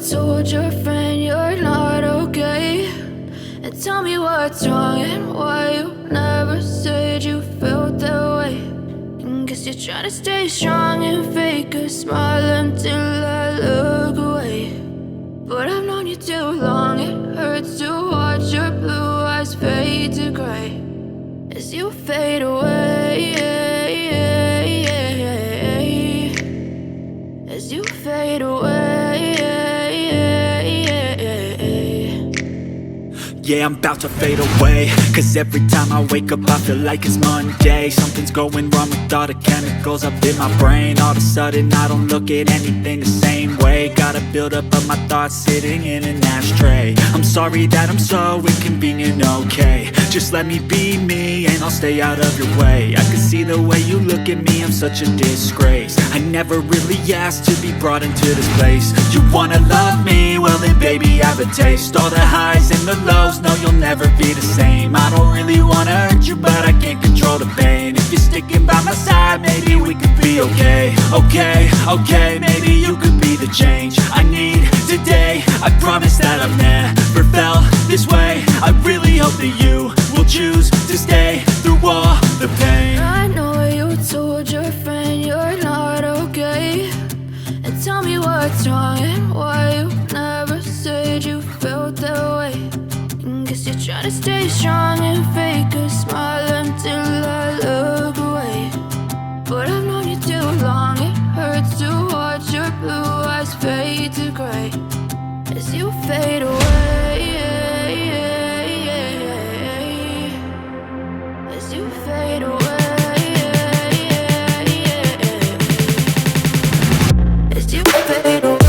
told your friend you're not okay, and tell me what's wrong and why you never said you felt that way. And guess you're trying to stay strong and fake a smile until I look away. But I've known you too long, it hurts to watch your blue eyes fade to gray as you fade away, as you fade away. Yeah, I'm about to fade away, cause every time I wake up I feel like it's Monday. Something's going wrong with all the chemicals up in my brain. All of a sudden I don't look at anything the same way. Got a buildup of my thoughts sitting in an ashtray. I'm sorry that I'm so inconvenient, okay. Just let me be me and I'll stay out of your way. I can see the way you look at me, I'm such a disgrace. I never really asked to be brought into this place. You wanna love me? Well then baby I have a taste. All the highs and the lows, no you'll never be the same. I don't really wanna hurt you but I can't control the pain. If you're sticking by my side maybe we could be okay. Okay, maybe you could be the change I need today. I promise that I've never felt this way. I really hope that you will choose to stay through all the pain. I know you told your friend you're not okay, and tell me what's wrong and why you never said you felt that way. And guess you're trying to stay strong and fake a smile until I look away. But I've known you too long, it hurts to watch your blue eyes fade to gray as you fade away, as you fade away, as you fade away, as you fade away.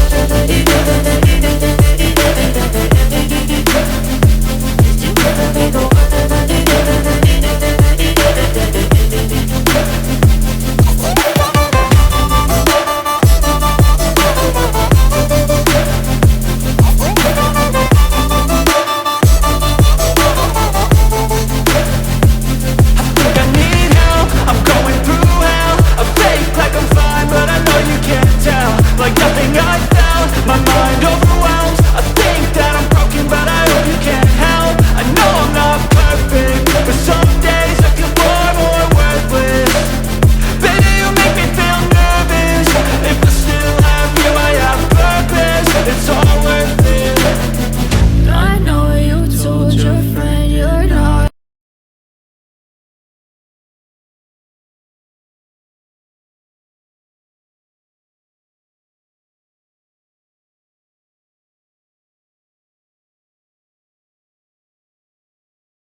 Like nothing I found, my mind overwhelms. I think that I'm broken but I hope you can